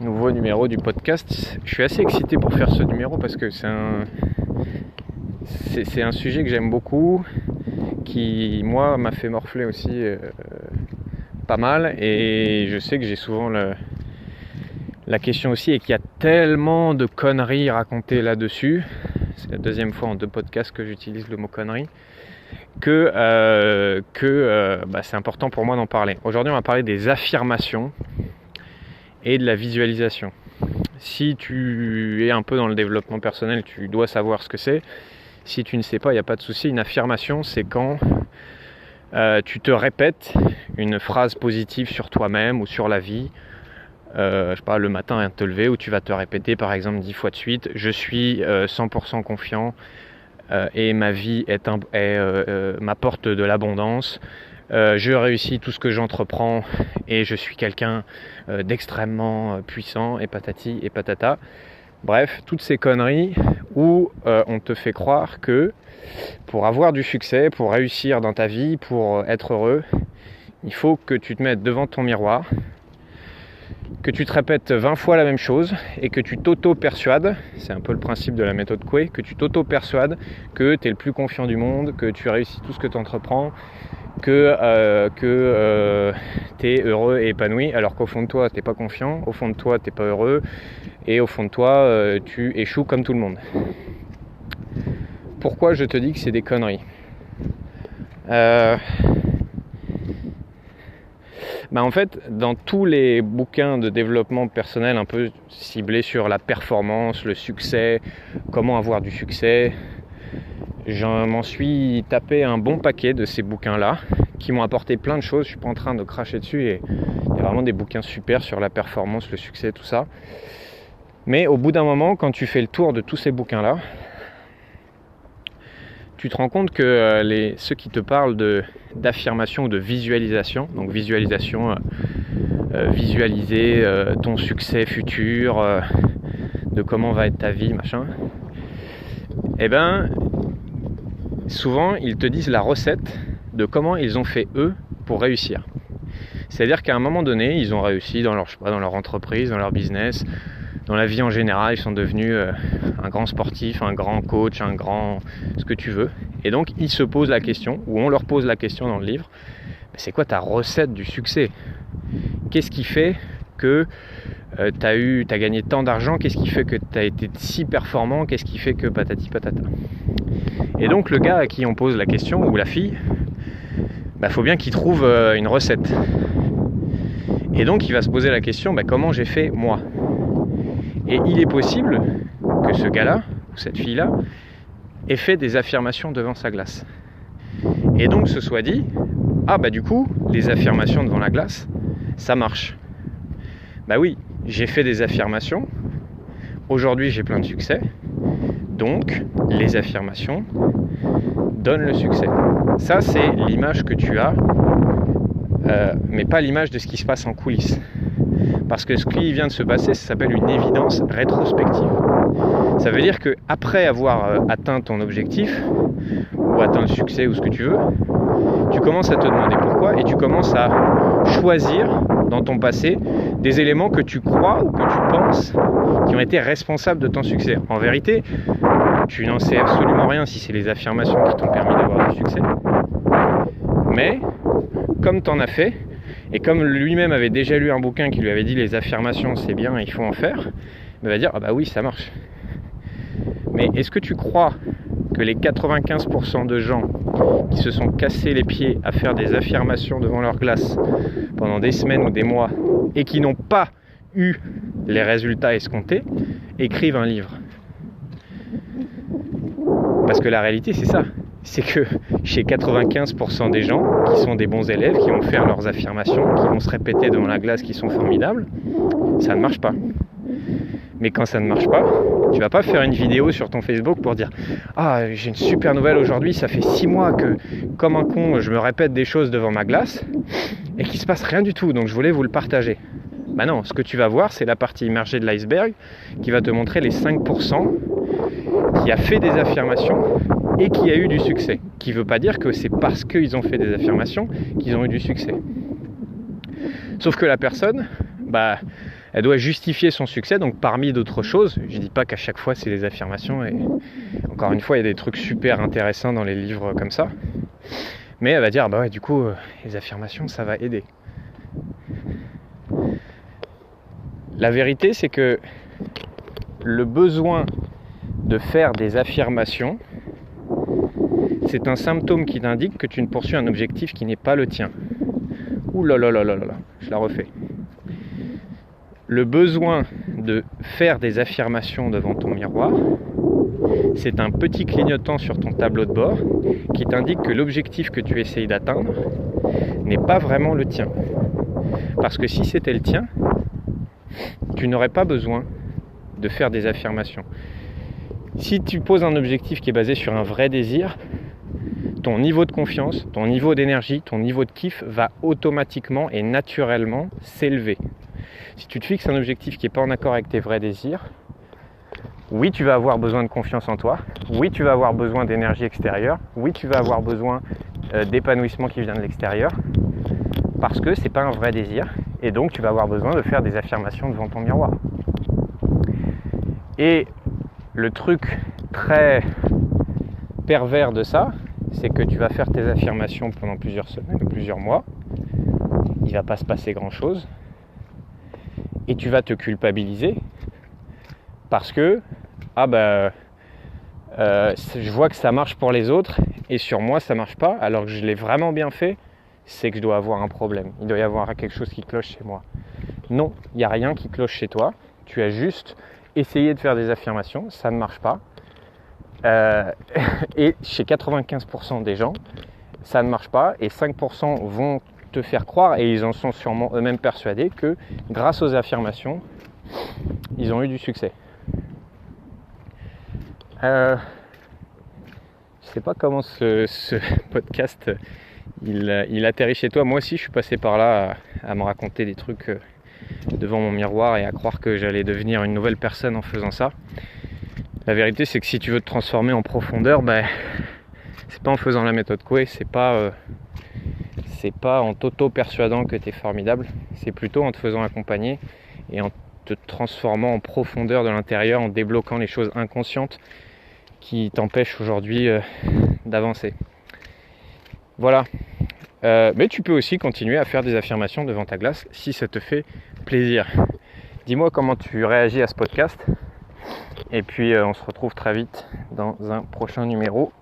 nouveau numéro du podcast. Je suis assez excité pour faire ce numéro parce que c'est un sujet que j'aime beaucoup, qui moi m'a fait morfler aussi pas mal, et je sais que j'ai souvent la question aussi, et qu'il y a tellement de conneries racontées là-dessus. C'est la deuxième fois en 2 podcasts que j'utilise le mot conneries, que c'est important pour moi d'en parler. Aujourd'hui, on va parler des affirmations et de la visualisation. Si tu es un peu dans le développement personnel, tu dois savoir ce que c'est. Si tu ne sais pas, il n'y a pas de souci. Une affirmation, c'est quand tu te répètes une phrase positive sur toi-même ou sur la vie. Je sais pas, le matin à te lever, où tu vas te répéter par exemple 10 fois de suite: je suis 100% confiant et ma vie m'apporte de l'abondance. Je réussis tout ce que j'entreprends et je suis quelqu'un d'extrêmement puissant, et patati et patata. Bref, toutes ces conneries où on te fait croire que pour avoir du succès, pour réussir dans ta vie, pour être heureux, il faut que tu te mettes devant ton miroir, que tu te répètes 20 fois la même chose et que tu t'auto-persuades, c'est un peu le principe de la méthode Coué, que tu t'auto-persuades que tu es le plus confiant du monde, que tu réussis tout ce que tu entreprends, que tu es heureux et épanoui, alors qu'au fond de toi tu n'es pas confiant, au fond de toi tu n'es pas heureux, et au fond de toi tu échoues comme tout le monde. Pourquoi je te dis que c'est des conneries ? En fait, dans tous les bouquins de développement personnel un peu ciblés sur la performance, le succès, comment avoir du succès, je m'en suis tapé un bon paquet de ces bouquins-là qui m'ont apporté plein de choses. Je suis pas en train de cracher dessus, et il y a vraiment des bouquins super sur la performance, le succès, tout ça. Mais au bout d'un moment, quand tu fais le tour de tous ces bouquins-là, tu te rends compte que ceux qui te parlent d'affirmation ou de visualisation, donc visualisation, visualiser ton succès futur, de comment va être ta vie, machin, souvent ils te disent la recette de comment ils ont fait eux pour réussir. C'est-à-dire qu'à un moment donné, ils ont réussi dans leur entreprise, dans leur business, dans la vie en général, ils sont devenus un grand sportif, un grand coach, un grand ce que tu veux. Et donc ils se posent la question, ou on leur pose la question dans le livre: c'est quoi ta recette du succès ? Qu'est-ce qui fait que tu as gagné tant d'argent ? Qu'est-ce qui fait que tu as été si performant ? Qu'est-ce qui fait que patati patata ? Et donc le gars à qui on pose la question, ou la fille, faut bien qu'il trouve une recette. Et donc il va se poser la question: comment j'ai fait moi ? Et il est possible que ce gars-là, ou cette fille-là, ait fait des affirmations devant sa glace. Et donc se soit dit: du coup, les affirmations devant la glace, ça marche. Oui, j'ai fait des affirmations, aujourd'hui j'ai plein de succès, donc les affirmations donnent le succès. Ça, c'est l'image que tu as, mais pas l'image de ce qui se passe en coulisses. Parce que ce qui vient de se passer, ça s'appelle une évidence rétrospective. Ça veut dire qu'après avoir atteint ton objectif, ou atteint le succès, ou ce que tu veux, tu commences à te demander pourquoi, et tu commences à choisir dans ton passé des éléments que tu crois ou que tu penses qui ont été responsables de ton succès. En vérité, tu n'en sais absolument rien si c'est les affirmations qui t'ont permis d'avoir du succès. Mais, comme tu en as fait, et comme lui-même avait déjà lu un bouquin qui lui avait dit les affirmations c'est bien, il faut en faire, il va dire oui, ça marche. Mais est-ce que tu crois que les 95% de gens qui se sont cassés les pieds à faire des affirmations devant leur glace pendant des semaines ou des mois et qui n'ont pas eu les résultats escomptés écrivent un livre ? Parce que la réalité, c'est ça. C'est que chez 95% des gens qui sont des bons élèves, qui vont faire leurs affirmations, qui vont se répéter devant la glace, qui sont formidables, ça ne marche pas. Mais quand ça ne marche pas, tu vas pas faire une vidéo sur ton Facebook pour dire: j'ai une super nouvelle aujourd'hui, ça fait 6 mois que, comme un con, je me répète des choses devant ma glace et qu'il se passe rien du tout, donc je voulais vous le partager. Non, ce que tu vas voir, c'est la partie immergée de l'iceberg qui va te montrer les 5% qui a fait des affirmations et qui a eu du succès. Qui ne veut pas dire que c'est parce qu'ils ont fait des affirmations qu'ils ont eu du succès. Sauf que la personne, Elle doit justifier son succès, donc parmi d'autres choses. Je dis pas qu'à chaque fois c'est des affirmations, et encore une fois il y a des trucs super intéressants dans les livres comme ça. Mais elle va dire, bah ouais, du coup, les affirmations, ça va aider. La vérité, c'est que le besoin de faire des affirmations, c'est un symptôme qui t'indique que tu ne poursuis un objectif qui n'est pas le tien. Ouh là là là là là là, je la refais. Le besoin de faire des affirmations devant ton miroir, c'est un petit clignotant sur ton tableau de bord qui t'indique que l'objectif que tu essayes d'atteindre n'est pas vraiment le tien. Parce que si c'était le tien, tu n'aurais pas besoin de faire des affirmations. Si tu poses un objectif qui est basé sur un vrai désir, ton niveau de confiance, ton niveau d'énergie, ton niveau de kiff va automatiquement et naturellement s'élever. Si tu te fixes un objectif qui n'est pas en accord avec tes vrais désirs, oui, tu vas avoir besoin de confiance en toi, oui, tu vas avoir besoin d'énergie extérieure, oui, tu vas avoir besoin d'épanouissement qui vient de l'extérieur, parce que c'est pas un vrai désir, et donc tu vas avoir besoin de faire des affirmations devant ton miroir. Et le truc très pervers de ça, c'est que tu vas faire tes affirmations pendant plusieurs semaines ou plusieurs mois, il ne va pas se passer grand chose, et tu vas te culpabiliser parce que je vois que ça marche pour les autres et sur moi ça marche pas, alors que je l'ai vraiment bien fait, c'est que je dois avoir un problème, il doit y avoir quelque chose qui cloche chez moi. Non, il n'y a rien qui cloche chez toi, tu as juste essayé de faire des affirmations, ça ne marche pas. Et chez 95% des gens, ça ne marche pas, et 5% vont te faire croire, et ils en sont sûrement eux-mêmes persuadés, que grâce aux affirmations, ils ont eu du succès. Je sais pas comment ce podcast il atterrit chez toi. Moi aussi je suis passé par là à me raconter des trucs devant mon miroir et à croire que j'allais devenir une nouvelle personne en faisant ça. La vérité c'est que si tu veux te transformer en profondeur, c'est pas en faisant la méthode Coué, c'est pas en t'auto-persuadant que tu es formidable, c'est plutôt en te faisant accompagner et en te transformant en profondeur de l'intérieur, en débloquant les choses inconscientes qui t'empêchent aujourd'hui d'avancer. Voilà. Mais tu peux aussi continuer à faire des affirmations devant ta glace si ça te fait plaisir. Dis-moi comment tu réagis à ce podcast. Et puis on se retrouve très vite dans un prochain numéro.